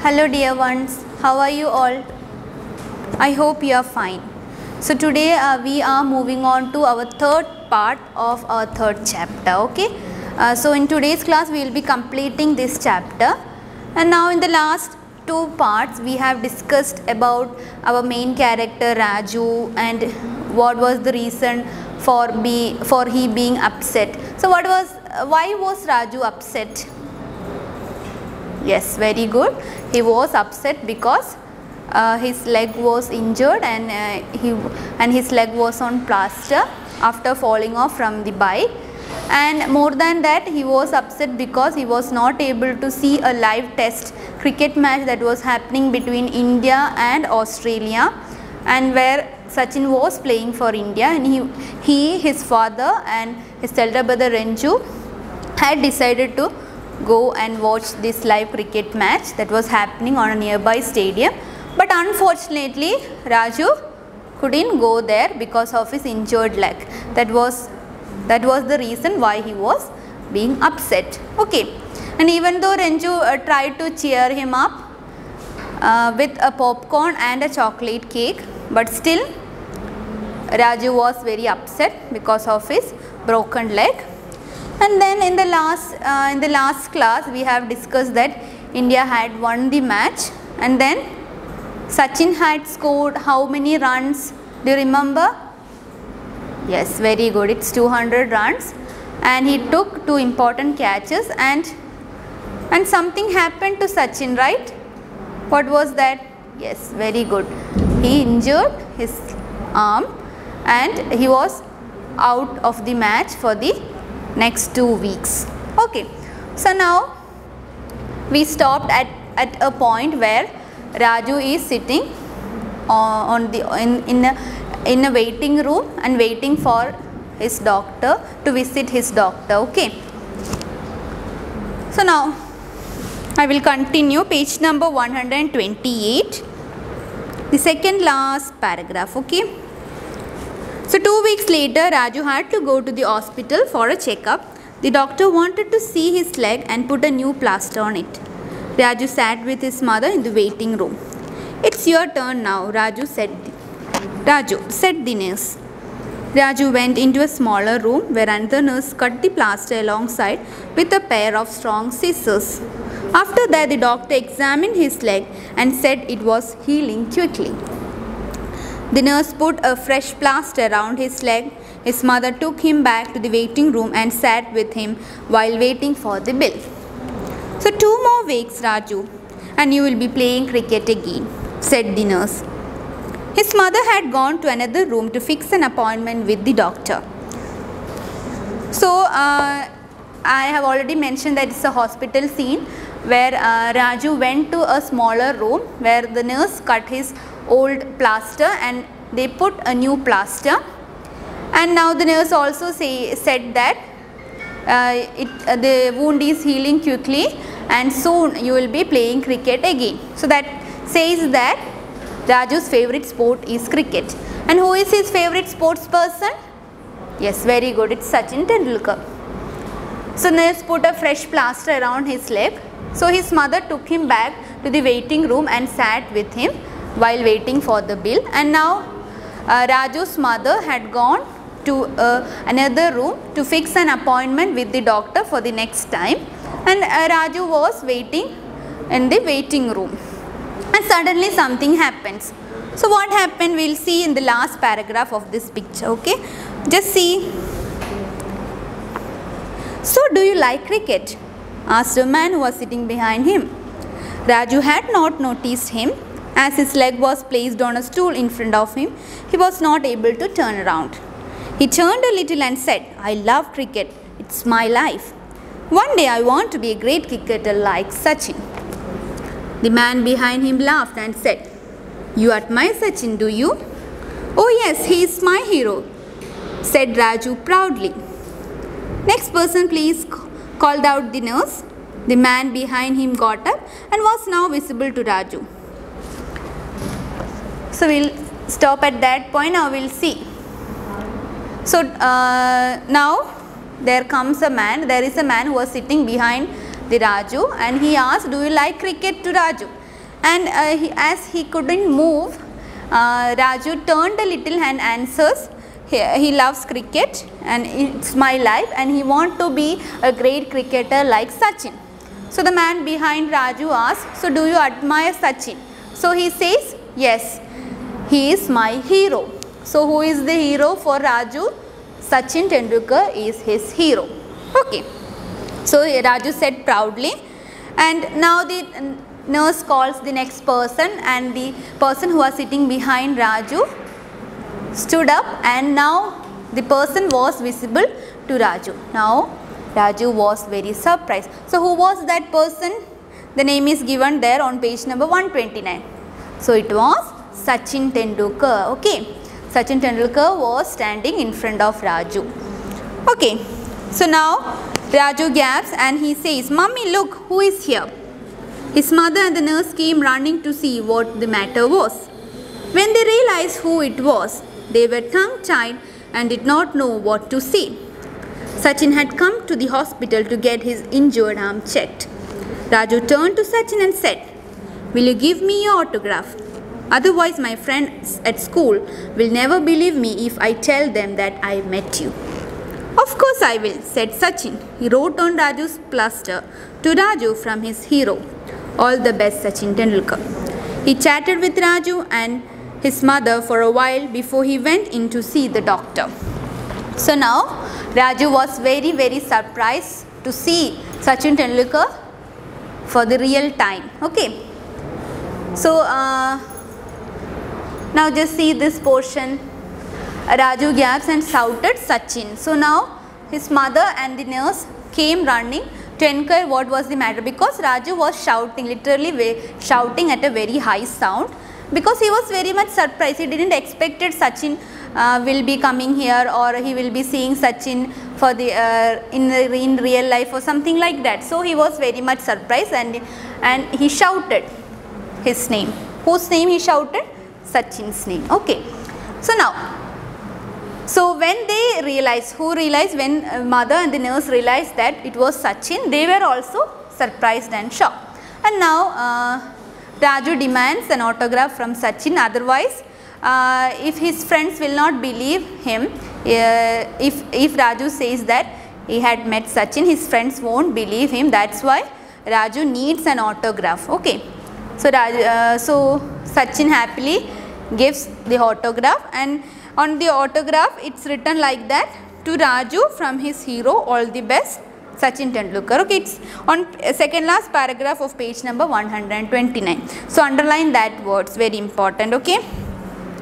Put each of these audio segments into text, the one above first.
Hello dear ones, how are you all? I hope you are fine. So today we are moving on to our third part of our third chapter, okay? So in today's class we will be completing this chapter, and now in the last two parts we have discussed about our main character Raju and what was the reason for he being upset. So why was Raju upset? Yes, very good. He was upset because his leg was injured and his leg was on plaster after falling off from the bike. And more than that, he was upset because he was not able to see a live test cricket match that was happening between India and Australia, and where Sachin was playing for India, and his father and his elder brother Renju had decided to go and watch this live cricket match that was happening on a nearby stadium. But unfortunately Raju couldn't go there because of his injured leg. That was the reason why he was being upset. Okay, and even though Renju tried to cheer him up with a popcorn and a chocolate cake, but still Raju was very upset because of his broken leg. And then in the last class we have discussed that India had won the match, and then Sachin had scored how many runs? Do you remember? Yes, very good. It's 200 runs, and he took 2 important catches, and something happened to Sachin, right? What was that? Yes, very good. He injured his arm and he was out of the match for the next 2 weeks. Okay, so now we stopped at a point where Raju is sitting in a waiting room and waiting for his doctor to visit his doctor. Okay, so now I will continue page number 128, the second last paragraph. Okay, so 2 weeks later Raju had to go to the hospital for a checkup. The doctor wanted to see his leg and put a new plaster on it. Raju sat with his mother in the waiting room. "It's your turn now," Raju said the nurse. Raju went into a smaller room where another nurse cut the plaster alongside with a pair of strong scissors. After that, the doctor examined his leg and said it was healing quickly. The nurse put a fresh plaster around his leg. His mother took him back to the waiting room and sat with him while waiting for the bill. "So 2 more weeks, Raju, and you will be playing cricket again," said the nurse. His mother had gone to another room to fix an appointment with the doctor. So I have already mentioned that it's a hospital scene where Raju went to a smaller room where the nurse cut his old plaster and they put a new plaster, and now the nurse also said that the wound is healing quickly and soon you will be playing cricket again. So that says that Raju's favorite sport is cricket. And who is his favorite sports person? Yes, very good, it's Sachin Tendulkar. So nurse put a fresh plaster around his leg. So his mother took him back to the waiting room and sat with him while waiting for the bill. And now Raju's mother had gone to another room to fix an appointment with the doctor for the next time, and Raju was waiting in the waiting room, and suddenly something happens. So what happened, we'll see in the last paragraph of this picture. Okay, just see. "So do you like cricket?" asked a man who was sitting behind him. Raju had not noticed him. As his leg was placed on a stool in front of him, he was not able to turn around. He turned a little and said, "I love cricket. It's my life. One day I want to be a great cricketer like Sachin." The man behind him laughed and said, "You admire Sachin, do you?" "Oh yes, he is my hero," said Raju proudly. "Next person please," called out the nurse. The man behind him got up and was now visible to Raju. So we'll stop at that point. Now we'll see. So now there is a man who was sitting behind the Raju, and he asked, "Do you like cricket?" to Raju. and as he couldn't move, Raju turned a little and answers, he loves cricket and it's my life and he wants to be a great cricketer like Sachin. So the man behind Raju asks, so do you admire Sachin? So he says, yes, he is my hero. So who is the hero for Raju? Sachin Tendulkar is his hero. Okay. So Raju said proudly, and now the nurse calls the next person, and the person who was sitting behind Raju stood up, and now the person was visible to Raju. Now Raju was very surprised. So who was that person? The name is given there on page number 129. So it was Sachin Tendulkar. Okay. Sachin Tendulkar was standing in front of Raju. Okay. So now Raju gasps and he says, Mummy, look, who is here? His mother and the nurse came running to see what the matter was. When they realized who it was, they were tongue-tied and did not know what to say. Sachin had come to the hospital to get his injured arm checked. Raju turned to Sachin and said, will you give me your autograph? Otherwise my friends at school will never believe me if I tell them that I met you. Of course I will, said Sachin. He wrote on Raju's plaster, to Raju from his hero. All the best, Sachin Tendulkar. He chatted with Raju and his mother for a while before he went in to see the doctor. So now Raju was very surprised to see Sachin Tendulkar for the real time. Okay. So now just see this portion. Raju gasped and shouted Sachin. So now his mother and the nurse came running to inquire what was the matter, because Raju was shouting, literally shouting at a very high sound, because he was very much surprised. He didn't expect Sachin will be coming here, or he will be seeing Sachin for the in real life or something like that. So he was very much surprised and he shouted his name. Whose name he shouted? Sachin's name. Okay. So now, so when they realized, when mother and the nurse realized that it was Sachin, they were also surprised and shocked. And now Raju demands an autograph from Sachin, otherwise if his friends will not believe him, if Raju says that he had met Sachin, his friends won't believe him. That's why Raju needs an autograph. Okay. So Sachin happily gives the autograph, and on the autograph it's written like that, to Raju from his hero, all the best, Sachin Tendulkar. Okay, it's on second last paragraph of page number 129. So underline that words, very important. Okay,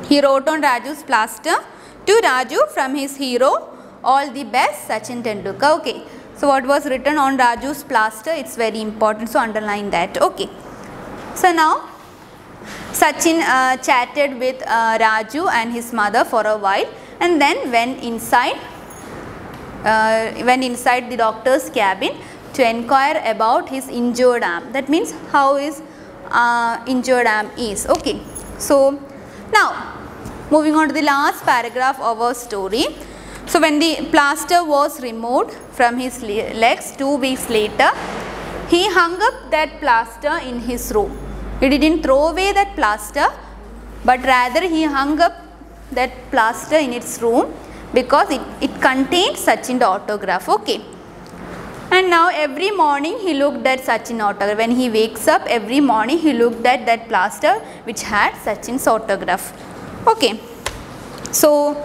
he wrote on Raju's plaster, to Raju from his hero, all the best, Sachin Tendulkar. Okay, so what was written on Raju's plaster, it's very important, so underline that. Okay, so now Sachin chatted with Raju and his mother for a while, and then went inside the doctor's cabin to inquire about his injured arm. That means how his injured arm is. Okay. So now moving on to the last paragraph of our story. So when the plaster was removed from his legs 2 weeks later, he hung up that plaster in his room. He didn't throw away that plaster, but rather he hung up that plaster in its room, because it contained Sachin's autograph. Okay. And now every morning he looked at Sachin's autograph. When he wakes up every morning, he looked at that plaster which had Sachin's autograph. Okay. So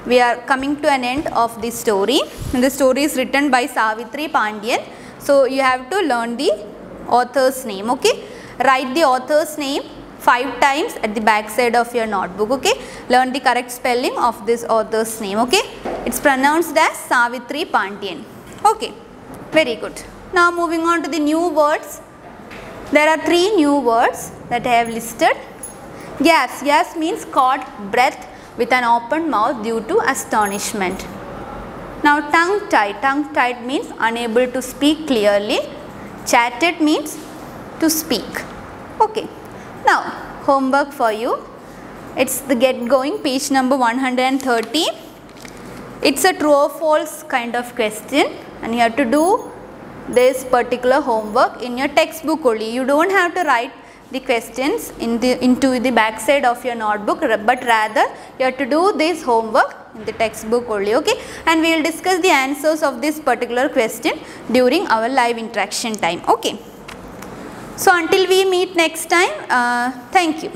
we are coming to an end of this story. And the story is written by Savitri Pandian. So you have to learn the author's name. Okay. Write the author's name 5 times at the back side of your notebook. Okay. Learn the correct spelling of this author's name. Okay. It's pronounced as Savitri Pandian. Okay. Very good. Now moving on to the new words. There are 3 new words that I have listed. Gasp. Gasp means caught breath with an open mouth due to astonishment. Now tongue-tied. Tongue-tied means unable to speak clearly. Chatted means to speak. Okay. Now homework for you. It's the get going, page number 130. It's a true or false kind of question, and you have to do this particular homework in your textbook only. You don't have to write the questions into the back side of your notebook, but rather you have to do this homework in the textbook only, okay, and we will discuss the answers of this particular question during our live interaction time, okay. So until we meet next time, thank you.